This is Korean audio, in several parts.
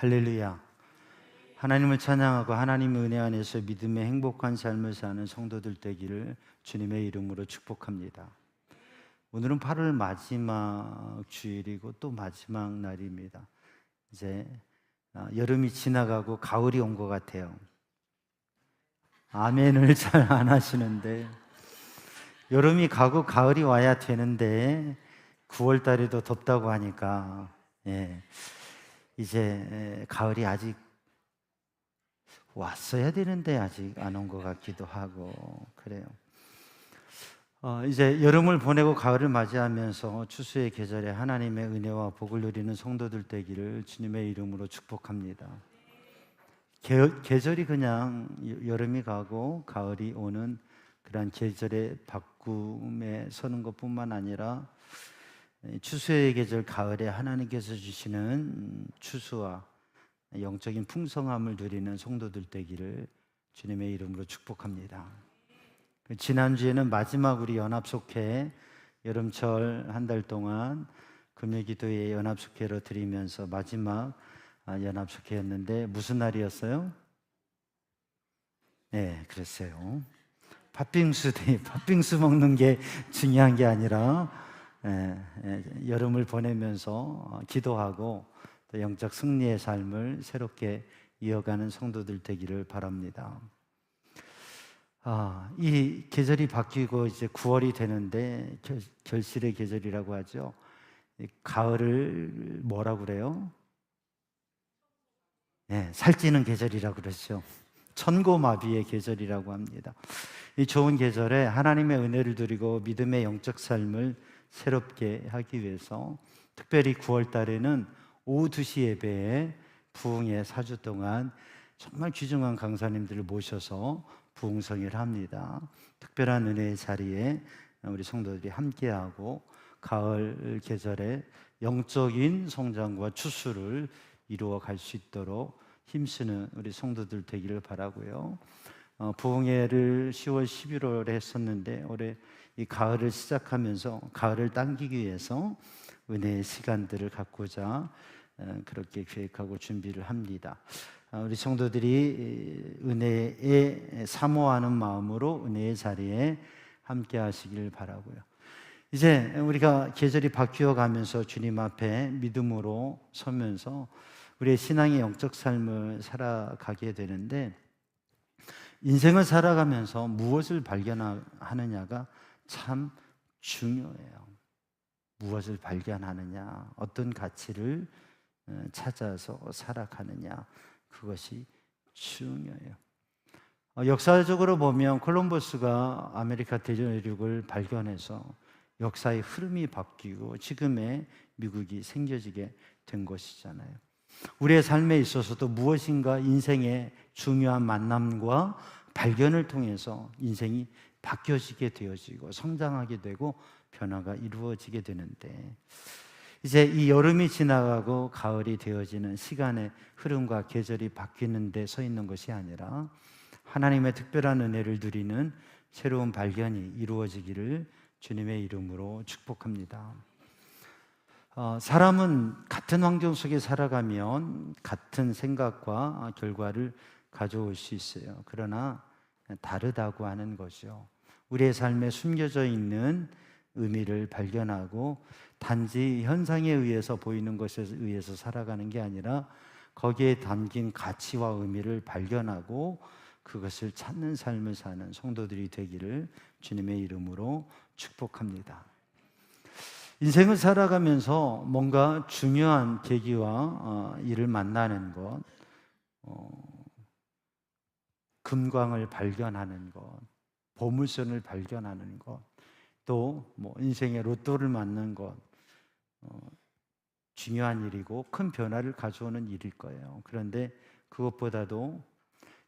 할렐루야. 하나님을 찬양하고 하나님의 은혜 안에서 믿음의 행복한 삶을 사는 성도들 되기를 주님의 이름으로 축복합니다. 오늘은 8월 마지막 주일이고 또 마지막 날입니다. 이제 여름이 지나가고 가을이 온 것 같아요. 아멘을 잘 안 하시는데, 여름이 가고 가을이 와야 되는데 9월 달에도 덥다고 하니까 이제 가을이 아직 왔어야 되는데 아직 안 온 것 같기도 하고 그래요. 이제 여름을 보내고 가을을 맞이하면서 추수의 계절에 하나님의 은혜와 복을 누리는 성도들 되기를 주님의 이름으로 축복합니다. 계절이 그냥 여름이 가고 가을이 오는 그런 계절의 바꿈에 서는 것뿐만 아니라 추수의 계절 가을에 하나님께서 주시는 추수와 영적인 풍성함을 누리는 성도들 되기를 주님의 이름으로 축복합니다. 지난주에는 마지막 우리 연합속회 여름철 한 달 동안 금요기도회 연합속회로 드리면서 마지막 연합속회였는데 무슨 날이었어요? 네, 그랬어요. 팥빙수 데이, 팥빙수 먹는 게 중요한 게 아니라 여름을 보내면서 기도하고 또 영적 승리의 삶을 새롭게 이어가는 성도들 되기를 바랍니다. 이 계절이 바뀌고 이제 9월이 되는데 결실의 계절이라고 하죠. 가을을 뭐라고 그래요? 살찌는 계절이라고 그러죠. 천고마비의 계절이라고 합니다. 이 좋은 계절에 하나님의 은혜를 누리고 믿음의 영적 삶을 새롭게 하기 위해서 특별히 9월 달에는 오후 2시 예배에 부흥회 4주 동안 정말 귀중한 강사님들을 모셔서 부흥성회를 합니다. 특별한 은혜의 자리에 우리 성도들이 함께하고 가을 계절에 영적인 성장과 추수를 이루어 갈 수 있도록 힘쓰는 우리 성도들 되기를 바라고요. 부흥회를 10월, 11월에 했었는데 올해 이 가을을 시작하면서 가을을 당기기 위해서 은혜의 시간들을 갖고자 그렇게 계획하고 준비를 합니다. 우리 성도들이 은혜에 사모하는 마음으로 은혜의 자리에 함께 하시길 바라고요. 이제 우리가 계절이 바뀌어 가면서 주님 앞에 믿음으로 서면서 우리의 신앙의 영적 삶을 살아가게 되는데, 인생을 살아가면서 무엇을 발견하느냐가 참 중요해요. 무엇을 발견하느냐, 어떤 가치를 찾아서 살아가느냐, 그것이 중요해요. 역사적으로 보면 콜럼버스가 아메리카 대륙을 발견해서 역사의 흐름이 바뀌고 지금의 미국이 생겨지게 된 것이잖아요. 우리의 삶에 있어서도 무엇인가 인생의 중요한 만남과 발견을 통해서 인생이 바뀌어지게 되어지고 성장하게 되고 변화가 이루어지게 되는데, 이제 이 여름이 지나가고 가을이 되어지는 시간의 흐름과 계절이 바뀌는 데 서 있는 것이 아니라 하나님의 특별한 은혜를 누리는 새로운 발견이 이루어지기를 주님의 이름으로 축복합니다. 사람은 같은 환경 속에 살아가면 같은 생각과 결과를 가져올 수 있어요. 그러나 다르다고 하는 거죠. 우리의 삶에 숨겨져 있는 의미를 발견하고 단지 현상에 의해서 보이는 것에 의해서 살아가는 게 아니라 거기에 담긴 가치와 의미를 발견하고 그것을 찾는 삶을 사는 성도들이 되기를 주님의 이름으로 축복합니다. 인생을 살아가면서 뭔가 중요한 계기와 일을 만나는 것, 금광을 발견하는 것, 보물선을 발견하는 것, 또 인생의 로또를 맞는 것, 중요한 일이고 큰 변화를 가져오는 일일 거예요. 그런데 그것보다도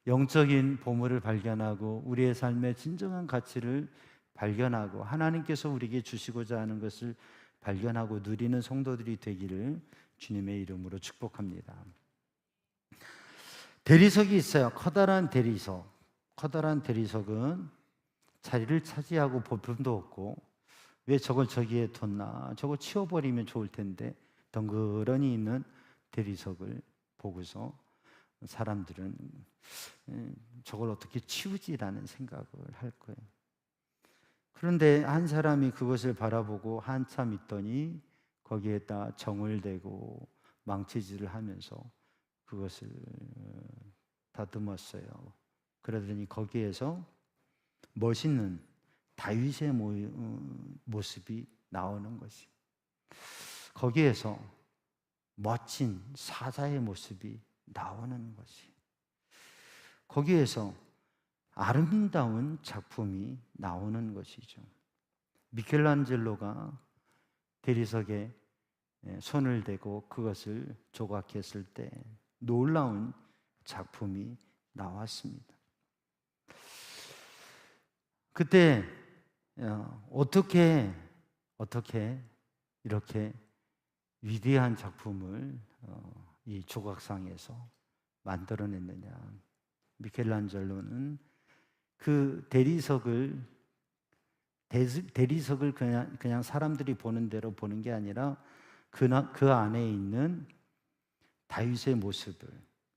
영적인 보물을 발견하고 우리의 삶의 진정한 가치를 발견하고 하나님께서 우리에게 주시고자 하는 것을 발견하고 누리는 성도들이 되기를 주님의 이름으로 축복합니다. 대리석이 있어요. 커다란 대리석. 커다란 대리석은 자리를 차지하고 볼품도 없고, 왜 저걸 저기에 뒀나, 저거 치워버리면 좋을 텐데 덩그러니 있는 대리석을 보고서 사람들은 저걸 어떻게 치우지라는 생각을 할 거예요. 그런데 한 사람이 그것을 바라보고 한참 있더니 거기에다 정을 대고 망치질을 하면서 그것을 다듬었어요. 그러더니 거기에서 멋있는 다윗의 모습이 나오는 것이, 거기에서 멋진 사자의 모습이 나오는 것이, 거기에서 아름다운 작품이 나오는 것이죠. 미켈란젤로가 대리석에 손을 대고 그것을 조각했을 때 놀라운 작품이 나왔습니다. 그때 어떻게 이렇게 위대한 작품을 이 조각상에서 만들어냈느냐. 미켈란젤로는 그 대리석을 그냥 사람들이 보는 대로 보는 게 아니라 그 안에 있는 다윗의 모습을,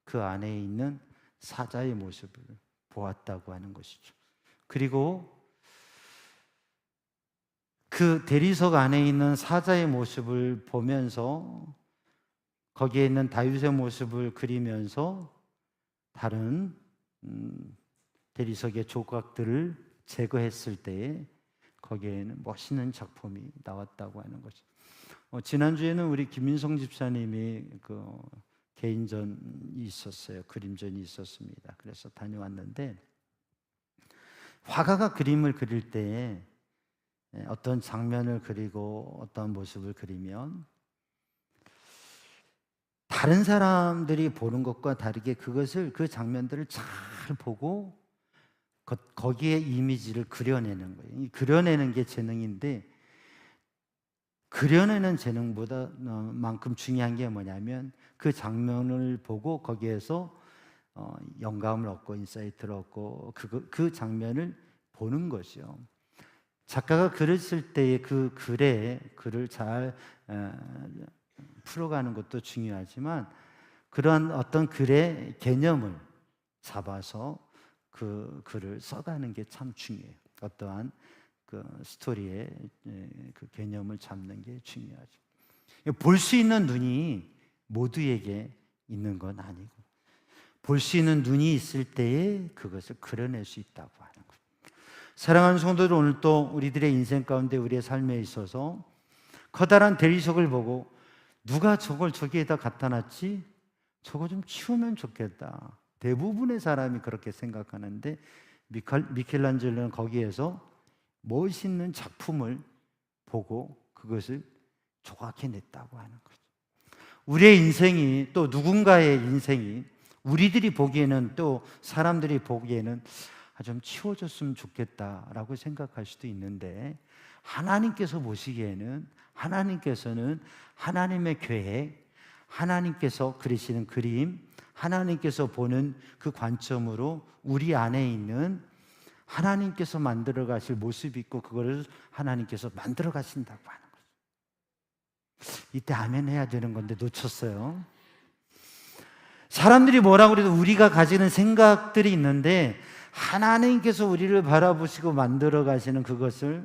그 안에 있는 사자의 모습을 보았다고 하는 것이죠. 그리고 그 대리석 안에 있는 사자의 모습을 보면서 거기에 있는 다윗의 모습을 그리면서 다른 대리석의 조각들을 제거했을 때에 거기에는 멋있는 작품이 나왔다고 하는 거죠. 지난주에는 우리 김민성 집사님이 그 개인전이 있었어요. 그림전이 있었습니다. 그래서 다녀왔는데, 화가가 그림을 그릴 때에 어떤 장면을 그리고 어떤 모습을 그리면 다른 사람들이 보는 것과 다르게 그 장면들을 잘 보고 거기에 이미지를 그려내는 거예요. 이 그려내는 게 재능인데, 그려내는 재능보다 만큼 중요한 게 뭐냐면 그 장면을 보고 거기에서 영감을 얻고 인사이트를 얻고 그 장면을 보는 것이요. 작가가 글을 쓸 때의 그 글을 잘 풀어가는 것도 중요하지만, 그런 어떤 글의 개념을 잡아서 그 글을 써가는 게 참 중요해요. 어떠한 그 스토리의 그 개념을 잡는 게 중요하죠. 볼 수 있는 눈이 모두에게 있는 건 아니고, 볼 수 있는 눈이 있을 때에 그것을 그려낼 수 있다고 하는 거예요. 사랑하는 성도들, 오늘 또 우리들의 인생 가운데, 우리의 삶에 있어서 커다란 대리석을 보고 누가 저걸 저기에다 갖다 놨지? 저거 좀 치우면 좋겠다. 대부분의 사람이 그렇게 생각하는데, 미켈란젤로는 거기에서 멋있는 작품을 보고 그것을 조각해냈다고 하는 거죠. 우리의 인생이, 또 누군가의 인생이 우리들이 보기에는, 또 사람들이 보기에는 좀 치워졌으면 좋겠다라고 생각할 수도 있는데, 하나님께서 보시기에는, 하나님께서는 하나님의 계획, 하나님께서 그리시는 그림, 하나님께서 보는 그 관점으로 우리 안에 있는 하나님께서 만들어 가실 모습이 있고, 그거를 하나님께서 만들어 가신다고 하는 거죠. 이때 아멘 해야 되는 건데 놓쳤어요. 사람들이 뭐라고 그래도 우리가 가지는 생각들이 있는데, 하나님께서 우리를 바라보시고 만들어 가시는 그것을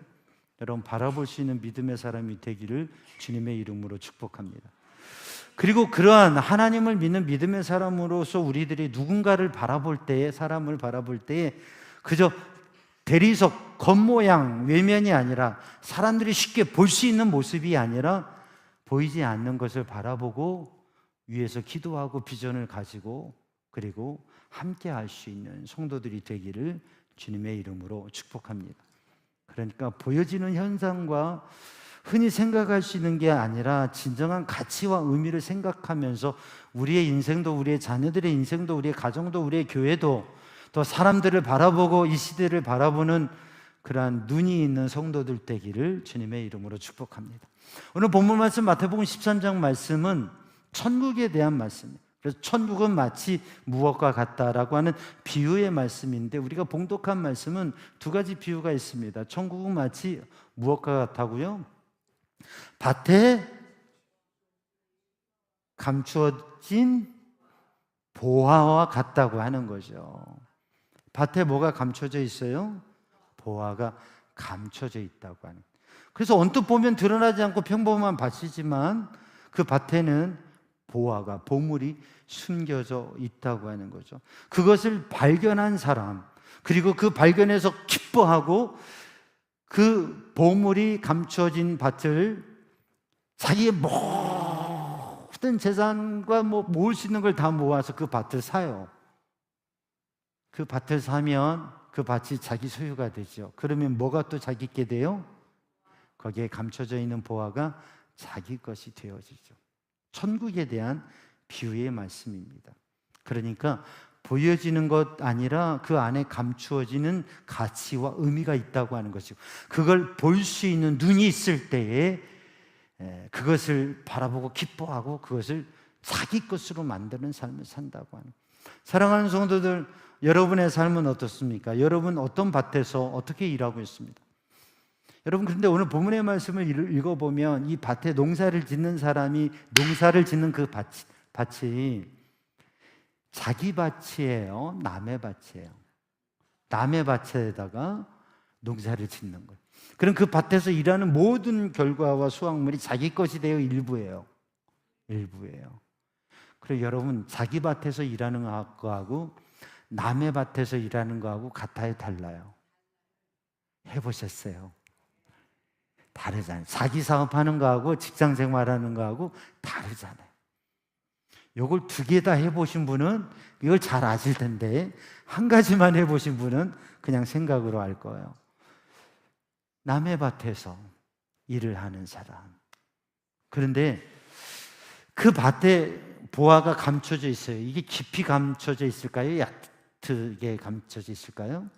여러분 바라볼 수 있는 믿음의 사람이 되기를 주님의 이름으로 축복합니다. 그리고 그러한 하나님을 믿는 믿음의 사람으로서 우리들이 누군가를 바라볼 때에, 사람을 바라볼 때에 그저 대리석 겉모양 외면이 아니라, 사람들이 쉽게 볼 수 있는 모습이 아니라 보이지 않는 것을 바라보고 위에서 기도하고 비전을 가지고 그리고 함께 할 수 있는 성도들이 되기를 주님의 이름으로 축복합니다. 그러니까 보여지는 현상과 흔히 생각할 수 있는 게 아니라 진정한 가치와 의미를 생각하면서 우리의 인생도, 우리의 자녀들의 인생도, 우리의 가정도, 우리의 교회도, 또 사람들을 바라보고 이 시대를 바라보는 그러한 눈이 있는 성도들 되기를 주님의 이름으로 축복합니다. 오늘 본문 말씀 마태복음 13장 말씀은 천국에 대한 말씀이에요. 그래서 천국은 마치 무엇과 같다라고 하는 비유의 말씀인데, 우리가 봉독한 말씀은 두 가지 비유가 있습니다. 천국은 마치 무엇과 같다고요? 밭에 감추어진 보화와 같다고 하는 거죠. 밭에 뭐가 감춰져 있어요? 보화가 감춰져 있다고 하는. 그래서 언뜻 보면 드러나지 않고 평범한 밭이지만 그 밭에는 보화가, 보물이 숨겨져 있다고 하는 거죠. 그것을 발견한 사람, 그리고 그 발견해서 기뻐하고 그 보물이 감춰진 밭을 자기의 모든 재산과 모을 수 있는 걸 다 모아서 그 밭을 사요. 그 밭을 사면 그 밭이 자기 소유가 되죠. 그러면 뭐가 또 자기 게 돼요? 거기에 감춰져 있는 보화가 자기 것이 되어지죠. 천국에 대한 비유의 말씀입니다. 그러니까 보여지는 것 아니라 그 안에 감추어지는 가치와 의미가 있다고 하는 것이고, 그걸 볼 수 있는 눈이 있을 때에 그것을 바라보고 기뻐하고 그것을 자기 것으로 만드는 삶을 산다고 하는. 사랑하는 성도들, 여러분의 삶은 어떻습니까? 여러분 어떤 밭에서 어떻게 일하고 있습니다? 여러분, 그런데 오늘 본문의 말씀을 읽어보면 이 밭에 농사를 짓는 사람이 농사를 짓는 그 밭이 자기 밭이에요? 남의 밭이에요? 남의 밭에다가 농사를 짓는 거예요. 그럼 그 밭에서 일하는 모든 결과와 수확물이 자기 것이 되어 일부예요. 일부예요. 그리고 여러분, 자기 밭에서 일하는 거하고 남의 밭에서 일하는 거하고 같아요, 달라요? 해보셨어요? 다르잖아요. 자기 사업하는 거하고 직장 생활하는 거하고 다르잖아요. 이걸 두 개 다 해보신 분은 이걸 잘 아실 텐데, 한 가지만 해보신 분은 그냥 생각으로 알 거예요. 남의 밭에서 일을 하는 사람. 그런데 그 밭에 보화가 감춰져 있어요. 이게 깊이 감춰져 있을까요? 얕게 감춰져 있을까요?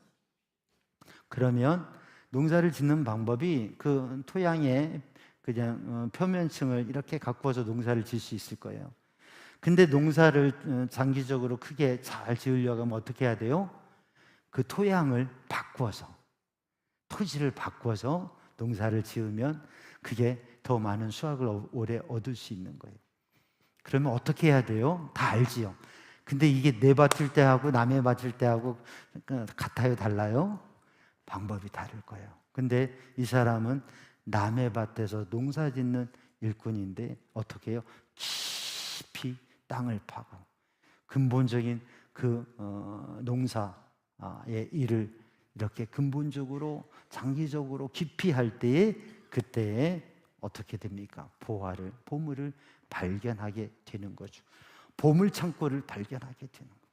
그러면 농사를 짓는 방법이 그 토양의 그냥 표면층을 이렇게 가꾸어서 농사를 지을 수 있을 거예요. 근데 농사를 장기적으로 크게 잘 지으려고 하면 어떻게 해야 돼요? 그 토양을 바꾸어서, 토지를 바꾸어서 농사를 지으면 그게 더 많은 수확을 오래 얻을 수 있는 거예요. 그러면 어떻게 해야 돼요? 다 알지요. 근데 이게 내 밭일 때하고 남의 밭일 때하고 같아요, 달라요? 방법이 다를 거예요. 근데 이 사람은 남의 밭에서 농사 짓는 일꾼인데 어떻게 해요? 깊이 땅을 파고 근본적인 그 농사의 일을 이렇게 근본적으로 장기적으로 깊이 할 때에 그때에 어떻게 됩니까? 보물을 발견하게 되는 거죠. 보물 창고를 발견하게 되는 거예요.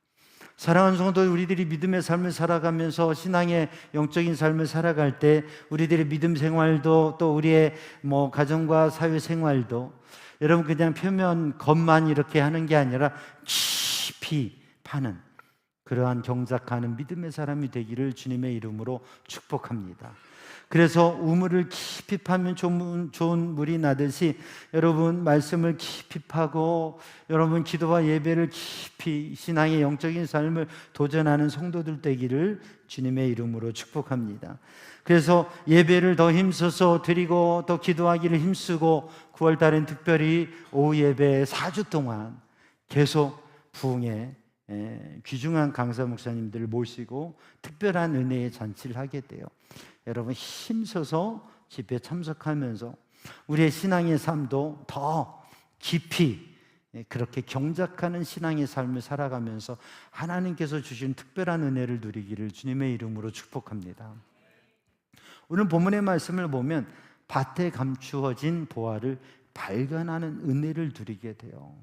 사랑하는 성도, 우리들이 믿음의 삶을 살아가면서 신앙의 영적인 삶을 살아갈 때 우리들의 믿음 생활도 또 우리의 가정과 사회 생활도 여러분 그냥 표면 겉만 이렇게 하는 게 아니라 깊이 파는 그러한 경작하는 믿음의 사람이 되기를 주님의 이름으로 축복합니다. 그래서 우물을 깊이 파면 좋은 물이 나듯이 여러분 말씀을 깊이 파고 여러분 기도와 예배를 깊이 신앙의 영적인 삶을 도전하는 성도들 되기를 주님의 이름으로 축복합니다. 그래서 예배를 더 힘써서 드리고 또 기도하기를 힘쓰고 9월 달엔 특별히 오후 예배 4주 동안 계속 부흥에 귀중한 강사 목사님들을 모시고 특별한 은혜의 잔치를 하게 돼요. 여러분 힘써서 집회에 참석하면서 우리의 신앙의 삶도 더 깊이 그렇게 경작하는 신앙의 삶을 살아가면서 하나님께서 주신 특별한 은혜를 누리기를 주님의 이름으로 축복합니다. 오늘 본문의 말씀을 보면 밭에 감추어진 보화를 발견하는 은혜를 누리게 돼요.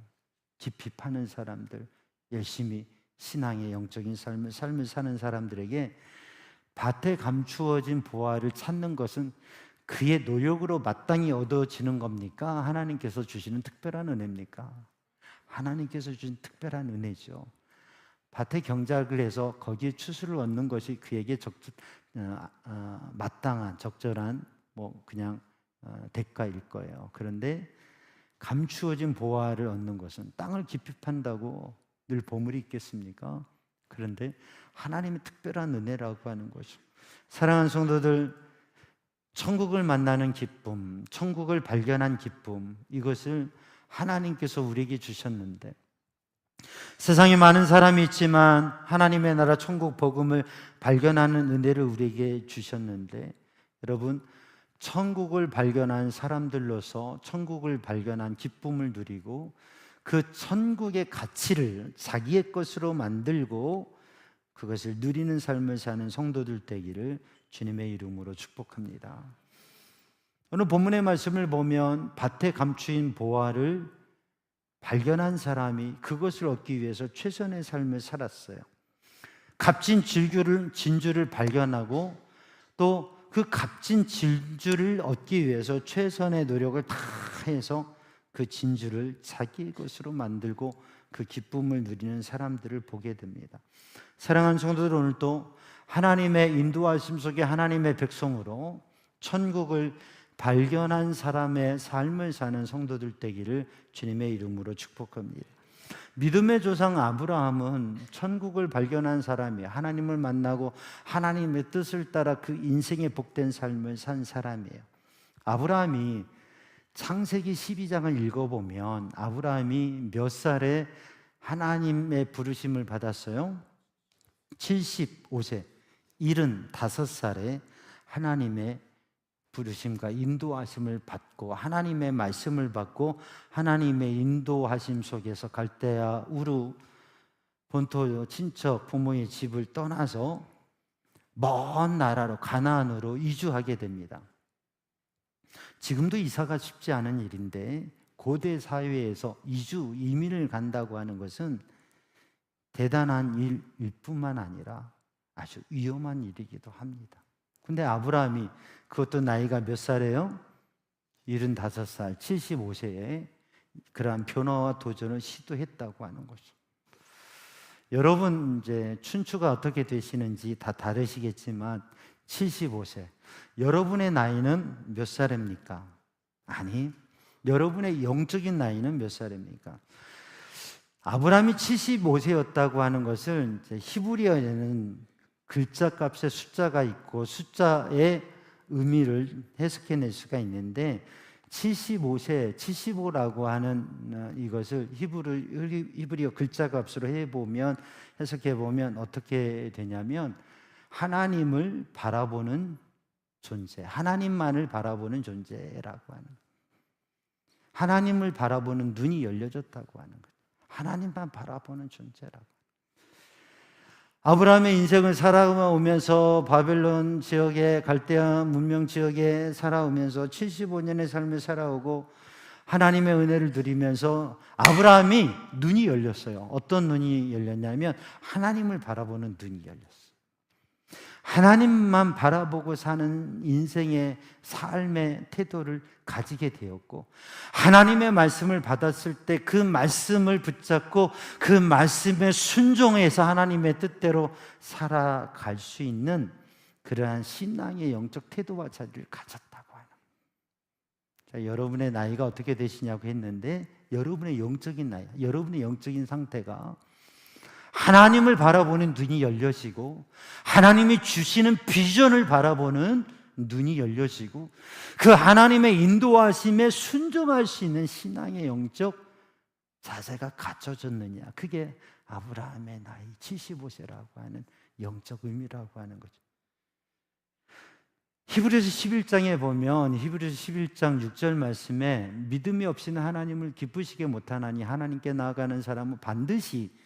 깊이 파는 사람들, 열심히 신앙의 영적인 삶을 사는 사람들에게 밭에 감추어진 보화를 찾는 것은 그의 노력으로 마땅히 얻어지는 겁니까? 하나님께서 주시는 특별한 은혜입니까? 하나님께서 주신 특별한 은혜죠. 밭에 경작을 해서 거기에 추수를 얻는 것이 그에게 마땅한 적절한 그냥 대가일 거예요. 그런데 감추어진 보화를 얻는 것은 땅을 깊이 판다고 늘 보물이 있겠습니까? 그런데 하나님의 특별한 은혜라고 하는 것이죠. 사랑하는 성도들, 천국을 만나는 기쁨, 천국을 발견한 기쁨, 이것을 하나님께서 우리에게 주셨는데 세상에 많은 사람이 있지만 하나님의 나라 천국 복음을 발견하는 은혜를 우리에게 주셨는데, 여러분, 천국을 발견한 사람들로서 천국을 발견한 기쁨을 누리고 그 천국의 가치를 자기의 것으로 만들고 그것을 누리는 삶을 사는 성도들 되기를 주님의 이름으로 축복합니다. 오늘 본문의 말씀을 보면 밭에 감추인 보화를 발견한 사람이 그것을 얻기 위해서 최선의 삶을 살았어요. 값진 진주를 발견하고 또 그 값진 진주를 얻기 위해서 최선의 노력을 다 해서 그 진주를 자기의 것으로 만들고 그 기쁨을 누리는 사람들을 보게 됩니다. 사랑하는 성도들, 오늘도 하나님의 인도하심 속에 하나님의 백성으로 천국을 발견한 사람의 삶을 사는 성도들 되기를 주님의 이름으로 축복합니다. 믿음의 조상 아브라함은 천국을 발견한 사람이에요. 하나님을 만나고 하나님의 뜻을 따라 그 인생의 복된 삶을 산 사람이에요. 아브라함이 창세기 12장을 읽어보면 아브라함이 몇 살에 하나님의 부르심을 받았어요? 75세, 75살에 하나님의 부르심과 인도하심을 받고 하나님의 말씀을 받고 하나님의 인도하심 속에서 갈대아 우르 본토 친척 부모의 집을 떠나서 먼 나라로 가나안으로 이주하게 됩니다. 지금도 이사가 쉽지 않은 일인데 고대 사회에서 이민을 간다고 하는 것은 대단한 일일 뿐만 아니라 아주 위험한 일이기도 합니다. 근데 아브라함이 그것도 나이가 몇 살이에요? 75살, 75세에 그러한 변화와 도전을 시도했다고 하는 것이죠. 여러분 이제 춘추가 어떻게 되시는지 다 다르시겠지만 75세, 여러분의 나이는 몇 살입니까? 아니, 여러분의 영적인 나이는 몇 살입니까? 아브라함이 75세였다고 하는 것을 이제 히브리어에는 글자 값에 숫자가 있고 숫자의 의미를 해석해낼 수가 있는데 75세, 75라고 하는 이것을 히브리어 글자 값으로 해석해보면 어떻게 되냐면 하나님을 바라보는 존재, 하나님만을 바라보는 존재라고 하는, 하나님을 바라보는 눈이 열려졌다고 하는 거예요. 하나님만 바라보는 존재라고. 아브라함의 인생을 살아오면서 바벨론 지역에, 갈대아 문명 지역에 살아오면서 75년의 삶을 살아오고 하나님의 은혜를 누리면서 아브라함이 눈이 열렸어요. 어떤 눈이 열렸냐면 하나님을 바라보는 눈이 열렸어요. 하나님만 바라보고 사는 인생의 삶의 태도를 가지게 되었고, 하나님의 말씀을 받았을 때 그 말씀을 붙잡고 그 말씀에 순종해서 하나님의 뜻대로 살아갈 수 있는 그러한 신앙의 영적 태도와 자리를 가졌다고 하는. 자, 여러분의 나이가 어떻게 되시냐고 했는데 여러분의 영적인 나이, 여러분의 영적인 상태가 하나님을 바라보는 눈이 열려지고 하나님이 주시는 비전을 바라보는 눈이 열려지고 그 하나님의 인도하심에 순종할 수 있는 신앙의 영적 자세가 갖춰졌느냐, 그게 아브라함의 나이 75세라고 하는 영적 의미라고 하는 거죠. 히브리서 11장에 보면 히브리서 11장 6절 말씀에 믿음이 없이는 하나님을 기쁘시게 못하나니 하나님께 나아가는 사람은 반드시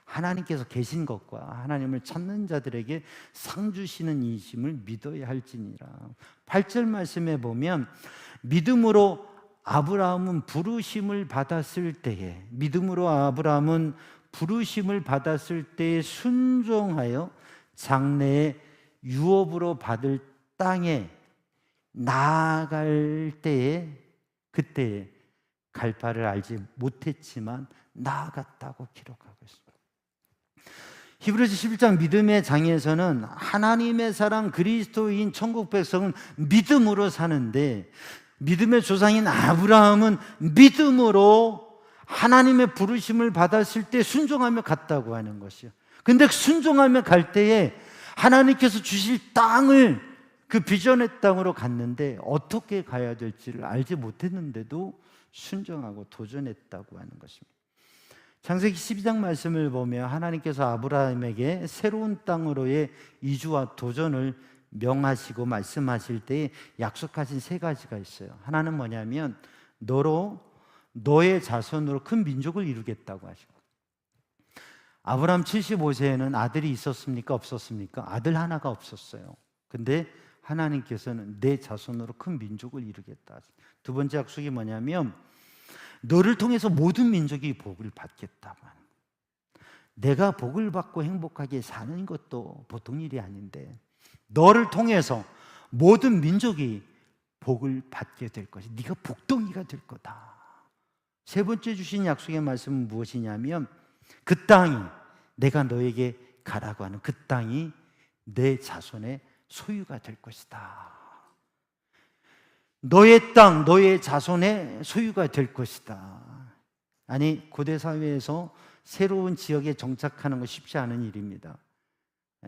하나님께서 계신 것과 하나님을 찾는 자들에게 상 주시는 이심을 믿어야 할지니라. 8절 말씀에 보면 믿음으로 아브라함은 부르심을 받았을 때에, 믿음으로 아브라함은 부르심을 받았을 때에 순종하여 장래에 유업으로 받을 땅에 나아갈 때에, 그때에 갈 바를 알지 못했지만 나아갔다고 기록하고 있습니다. 히브리서 11장 믿음의 장에서는 하나님의 사랑 그리스도인 천국 백성은 믿음으로 사는데, 믿음의 조상인 아브라함은 믿음으로 하나님의 부르심을 받았을 때 순종하며 갔다고 하는 것이요. 근데 순종하며 갈 때에 하나님께서 주실 땅을, 그 비전의 땅으로 갔는데 어떻게 가야 될지를 알지 못했는데도 순종하고 도전했다고 하는 것입니다. 창세기 12장 말씀을 보면 하나님께서 아브라함에게 새로운 땅으로의 이주와 도전을 명하시고 말씀하실 때 약속하신 세 가지가 있어요. 하나는 뭐냐면 너의 자손으로 큰 민족을 이루겠다고 하시고, 아브라함 75세에는 아들이 있었습니까? 없었습니까? 아들 하나가 없었어요. 근데 하나님께서는 내 자손으로 큰 민족을 이루겠다 하시고, 두 번째 약속이 뭐냐면 너를 통해서 모든 민족이 복을 받겠다고 하는 거예요. 내가 복을 받고 행복하게 사는 것도 보통 일이 아닌데 너를 통해서 모든 민족이 복을 받게 될 것이, 네가 복덩이가 될 거다. 세 번째 주신 약속의 말씀은 무엇이냐면 그 땅이, 내가 너에게 가라고 하는 그 땅이 내 자손의 소유가 될 것이다. 너의 땅, 너의 자손의 소유가 될 것이다. 아니, 고대 사회에서 새로운 지역에 정착하는 것 쉽지 않은 일입니다.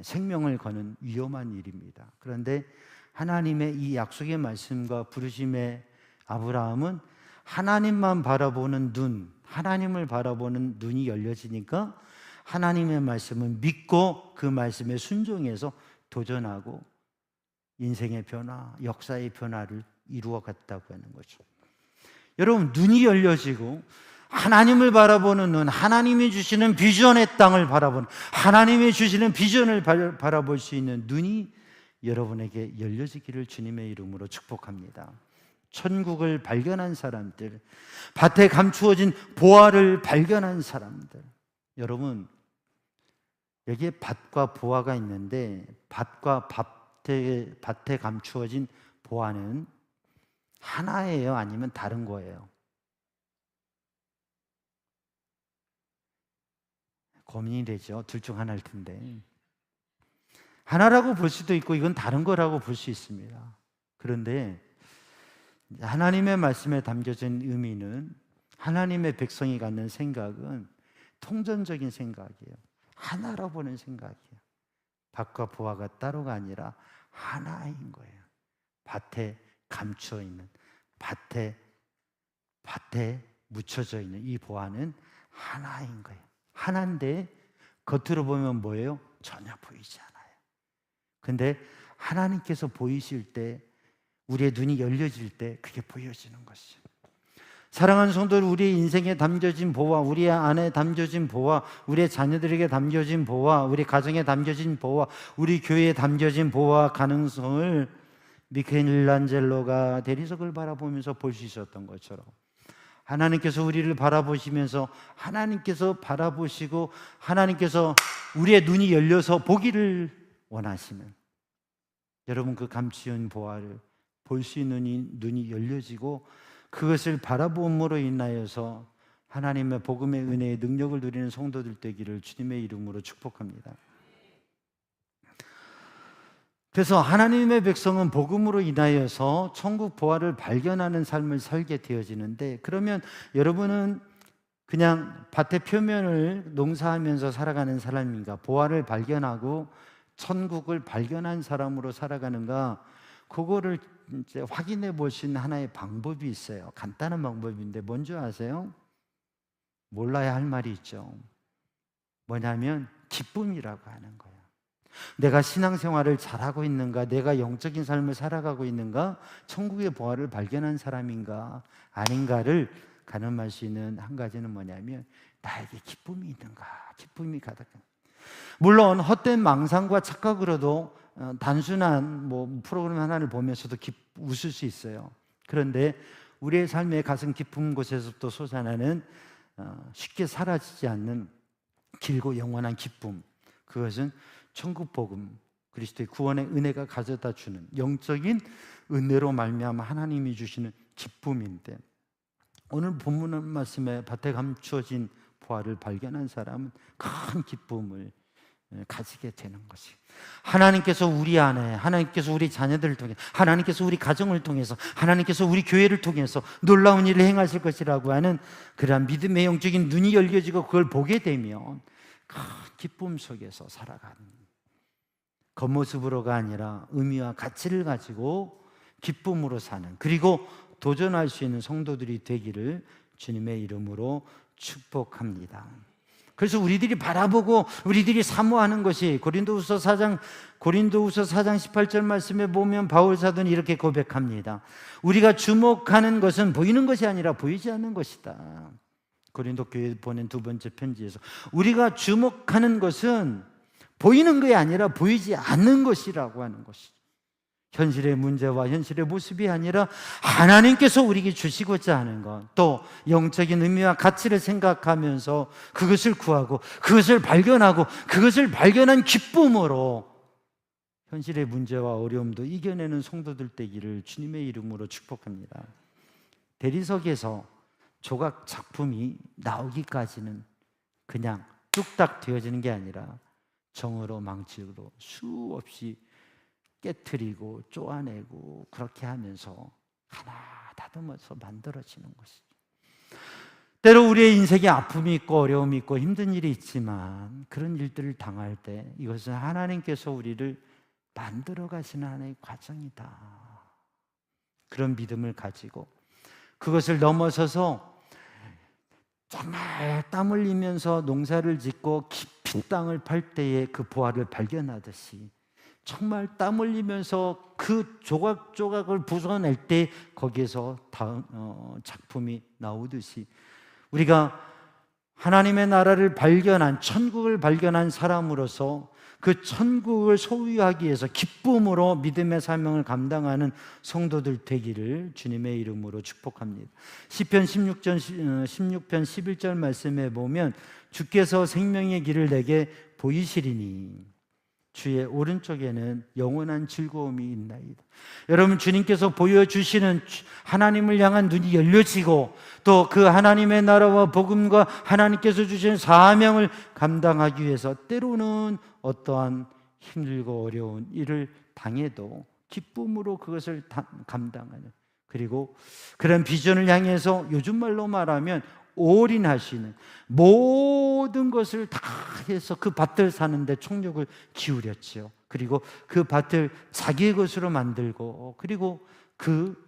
생명을 거는 위험한 일입니다. 그런데 하나님의 이 약속의 말씀과 부르심의 아브라함은 하나님만 바라보는 눈, 하나님을 바라보는 눈이 열려지니까 하나님의 말씀을 믿고 그 말씀에 순종해서 도전하고 인생의 변화, 역사의 변화를 이루어갔다고 하는 거죠. 여러분, 눈이 열려지고 하나님을 바라보는 눈, 하나님이 주시는 비전의 땅을 바라보는, 하나님이 주시는 비전을 바라볼 수 있는 눈이 여러분에게 열려지기를 주님의 이름으로 축복합니다. 천국을 발견한 사람들, 밭에 감추어진 보화를 발견한 사람들, 여러분, 여기에 밭과 보화가 있는데 밭과 밭에 감추어진 보화는 하나예요? 아니면 다른 거예요? 고민이 되죠. 둘 중 하나일 텐데, 하나라고 볼 수도 있고 이건 다른 거라고 볼 수 있습니다. 그런데 하나님의 말씀에 담겨진 의미는, 하나님의 백성이 갖는 생각은 통전적인 생각이에요. 하나로 보는 생각이에요. 밭과 보화가 따로가 아니라 하나인 거예요. 밭에 감추어 있는, 밭에 묻혀져 있는 이 보화는 하나인 거예요. 하나인데 겉으로 보면 뭐예요? 전혀 보이지 않아요. 근데 하나님께서 보이실 때, 우리의 눈이 열려질 때 그게 보여지는 것이에요. 사랑하는 성도들, 우리의 인생에 담겨진 보화, 우리 안에 담겨진 보화, 우리의 자녀들에게 담겨진 보화, 우리 가정에 담겨진 보화, 우리 교회에 담겨진 보화 가능성을 미켈란젤로가 대리석을 바라보면서 볼 수 있었던 것처럼 하나님께서 우리를 바라보시면서, 하나님께서 바라보시고 하나님께서 우리의 눈이 열려서 보기를 원하시는, 여러분, 그 감추인 보화를 볼 수 있는 눈이 열려지고 그것을 바라봄으로 인하여서 하나님의 복음의 은혜의 능력을 누리는 성도들 되기를 주님의 이름으로 축복합니다. 그래서 하나님의 백성은 복음으로 인하여서 천국 보화를 발견하는 삶을 살게 되어지는데, 그러면 여러분은 그냥 밭의 표면을 농사하면서 살아가는 사람인가, 보화를 발견하고 천국을 발견한 사람으로 살아가는가, 그거를 이제 확인해 볼 수 있는 하나의 방법이 있어요. 간단한 방법인데 뭔지 아세요? 몰라야 할 말이 있죠. 뭐냐면 기쁨이라고 하는 거예요. 내가 신앙생활을 잘하고 있는가, 내가 영적인 삶을 살아가고 있는가, 천국의 보화를 발견한 사람인가 아닌가를 가늠할 수 있는 한 가지는 뭐냐면 나에게 기쁨이 있는가, 기쁨이 가득한. 물론 헛된 망상과 착각으로도 단순한 프로그램 하나를 보면서도 웃을 수 있어요. 그런데 우리의 삶의 가슴 깊은 곳에서부터 솟아나는 쉽게 사라지지 않는 길고 영원한 기쁨, 그것은 천국 복음, 그리스도의 구원의 은혜가 가져다 주는 영적인 은혜로 말미암아 하나님이 주시는 기쁨인데, 오늘 본문 말씀에 밭에 감추어진 보화를 발견한 사람은 큰 기쁨을 가지게 되는 것이, 하나님께서 우리 안에, 하나님께서 우리 자녀들을 통해, 하나님께서 우리 가정을 통해서, 하나님께서 우리 교회를 통해서 놀라운 일을 행하실 것이라고 하는 그러한 믿음의 영적인 눈이 열려지고 그걸 보게 되면 큰 기쁨 속에서 살아가는, 겉모습으로가 아니라 의미와 가치를 가지고 기쁨으로 사는, 그리고 도전할 수 있는 성도들이 되기를 주님의 이름으로 축복합니다. 그래서 우리들이 바라보고 우리들이 사모하는 것이 고린도후서 4장 18절 말씀에 보면 바울 사도는 이렇게 고백합니다. 우리가 주목하는 것은 보이는 것이 아니라 보이지 않는 것이다. 고린도 교회에 보낸 두 번째 편지에서 우리가 주목하는 것은 보이는 것이 아니라 보이지 않는 것이라고 하는 것이죠. 현실의 문제와 현실의 모습이 아니라 하나님께서 우리에게 주시고자 하는 것, 또 영적인 의미와 가치를 생각하면서 그것을 구하고 그것을 발견하고 그것을 발견한 기쁨으로 현실의 문제와 어려움도 이겨내는 성도들 되기를 주님의 이름으로 축복합니다. 대리석에서 조각 작품이 나오기까지는 그냥 뚝딱 되어지는 게 아니라 정으로 망치로 수없이 깨트리고 쪼아내고 그렇게 하면서 하나 다듬어서 만들어지는 것이죠. 때로 우리의 인생에 아픔이 있고 어려움이 있고 힘든 일이 있지만 그런 일들을 당할 때 이것은 하나님께서 우리를 만들어 가시는 하나의 과정이다. 그런 믿음을 가지고 그것을 넘어서서 정말 땀 흘리면서 농사를 짓고 깊이 땅을 팔 때에 그 보화를 발견하듯이 정말 땀 흘리면서 그 조각조각을 부숴낼 때 거기에서 작품이 나오듯이 우리가 하나님의 나라를 발견한, 천국을 발견한 사람으로서 그 천국을 소유하기 위해서 기쁨으로 믿음의 사명을 감당하는 성도들 되기를 주님의 이름으로 축복합니다. 시편 16편 11절 말씀에 보면 주께서 생명의 길을 내게 보이시리니 주의 오른쪽에는 영원한 즐거움이 있나이다. 여러분, 주님께서 보여주시는 하나님을 향한 눈이 열려지고 또 그 하나님의 나라와 복음과 하나님께서 주신 사명을 감당하기 위해서 때로는 어떠한 힘들고 어려운 일을 당해도 기쁨으로 그것을 감당하는, 그리고 그런 비전을 향해서 요즘 말로 말하면 올인하시는, 모든 것을 다 해서 그 밭을 사는데 총력을 기울였지요. 그리고 그 밭을 자기의 것으로 만들고 그리고 그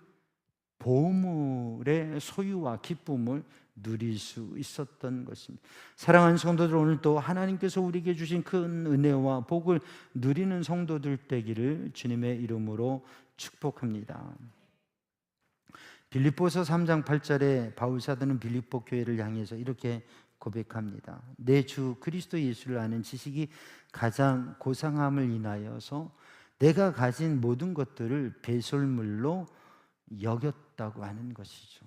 보물의 소유와 기쁨을 누릴 수 있었던 것입니다. 사랑하는 성도들, 오늘도 하나님께서 우리에게 주신 큰 은혜와 복을 누리는 성도들 되기를 주님의 이름으로 축복합니다. 빌립보서 3장 8절에 바울 사도는 빌립보 교회를 향해서 이렇게 고백합니다. 내 주 그리스도 예수를 아는 지식이 가장 고상함을 인하여서 내가 가진 모든 것들을 배설물로 여겼다고 하는 것이죠.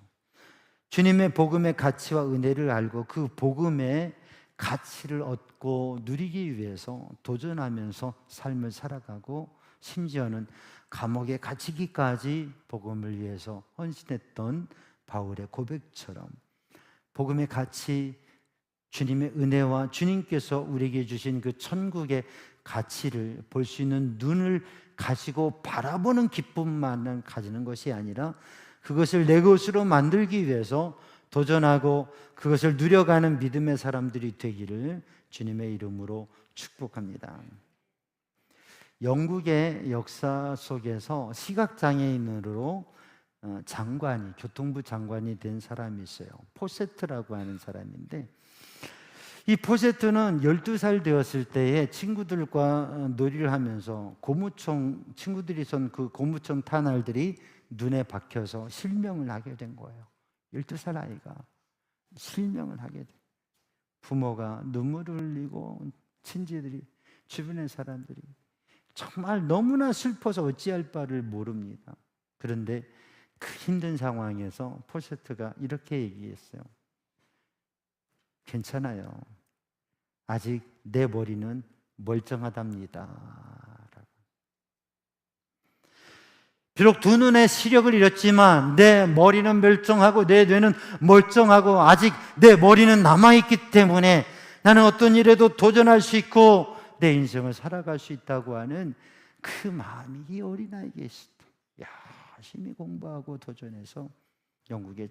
주님의 복음의 가치와 은혜를 알고 그 복음의 가치를 얻고 누리기 위해서 도전하면서 삶을 살아가고 심지어는 감옥에 갇히기까지 복음을 위해서 헌신했던 바울의 고백처럼 복음의 가치, 주님의 은혜와 주님께서 우리에게 주신 그 천국의 가치를 볼 수 있는 눈을 가지고 바라보는 기쁨만을 가지는 것이 아니라 그것을 내 것으로 만들기 위해서 도전하고 그것을 누려가는 믿음의 사람들이 되기를 주님의 이름으로 축복합니다. 영국의 역사 속에서 시각장애인으로 교통부 장관이 된 사람이 있어요. 포세트라고 하는 사람인데, 이 포세트는 12살 되었을 때에 친구들과 놀이를 하면서 친구들이 쏜 그 고무총 탄알들이 눈에 박혀서 실명을 하게 된 거예요. 12살 아이가 실명을 하게 돼. 부모가 눈물을 흘리고 친지들이, 주변의 사람들이 정말 너무나 슬퍼서 어찌할 바를 모릅니다. 그런데 그 힘든 상황에서 포세트가 이렇게 얘기했어요. 괜찮아요. 아직 내 머리는 멀쩡하답니다. 비록 두 눈의 시력을 잃었지만 내 머리는 멀쩡하고 내 뇌는 멀쩡하고 아직 내 머리는 남아있기 때문에 나는 어떤 일에도 도전할 수 있고 내 인생을 살아갈 수 있다고 하는 그 마음이 이 어린아이에게 있었다. 열심히 공부하고 도전해서 영국의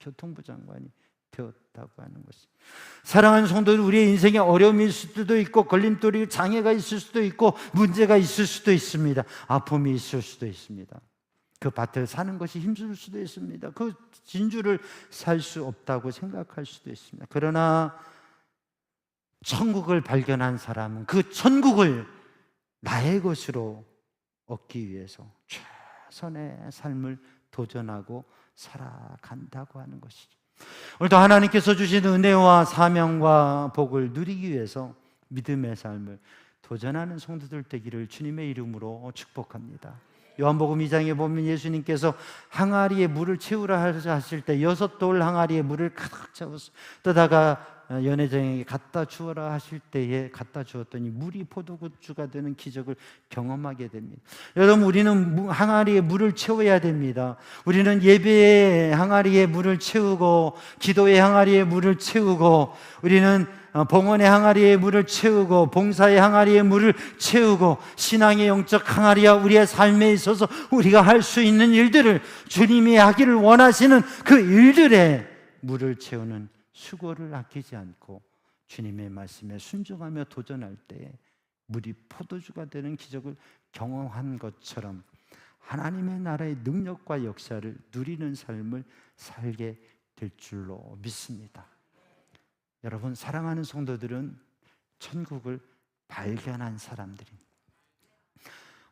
교통부 장관이 되었다고 하는 것입니다. 사랑하는 성도들, 우리의 인생에 어려움이 있을 수도 있고 걸림돌이, 장애가 있을 수도 있고 문제가 있을 수도 있습니다. 아픔이 있을 수도 있습니다. 그 밭을 사는 것이 힘들 수도 있습니다. 그 진주를 살 수 없다고 생각할 수도 있습니다. 그러나 천국을 발견한 사람은 그 천국을 나의 것으로 얻기 위해서 최선의 삶을 도전하고 살아간다고 하는 것이죠. 오늘도 하나님께서 주신 은혜와 사명과 복을 누리기 위해서 믿음의 삶을 도전하는 성도들 되기를 주님의 이름으로 축복합니다. 요한복음 2장에 보면 예수님께서 항아리에 물을 채우라 하실 때 6돌 항아리에 물을 가득 채워서 떠다가 연회장에게 갖다 주어라 하실 때에 갖다 주었더니 물이 포도주가 되는 기적을 경험하게 됩니다. 여러분, 우리는 항아리에 물을 채워야 됩니다. 우리는 예배의 항아리에 물을 채우고 기도의 항아리에 물을 채우고 우리는 봉헌의 항아리에 물을 채우고 봉사의 항아리에 물을 채우고 신앙의 영적 항아리와 우리의 삶에 있어서 우리가 할 수 있는 일들을 주님이 하기를 원하시는 그 일들에 물을 채우는 수고를 아끼지 않고 주님의 말씀에 순종하며 도전할 때에 물이 포도주가 되는 기적을 경험한 것처럼 하나님의 나라의 능력과 역사를 누리는 삶을 살게 될 줄로 믿습니다. 여러분, 사랑하는 성도들은 천국을 발견한 사람들입니다.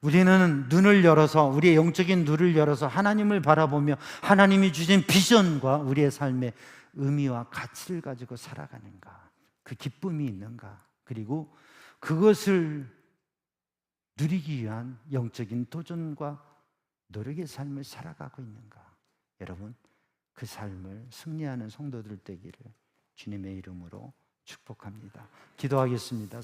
우리는 눈을 열어서, 우리의 영적인 눈을 열어서 하나님을 바라보며 하나님이 주신 비전과 우리의 삶의 의미와 가치를 가지고 살아가는가, 그 기쁨이 있는가, 그리고 그것을 누리기 위한 영적인 도전과 노력의 삶을 살아가고 있는가. 여러분, 그 삶을 승리하는 성도들 되기를 주님의 이름으로 축복합니다. 기도하겠습니다.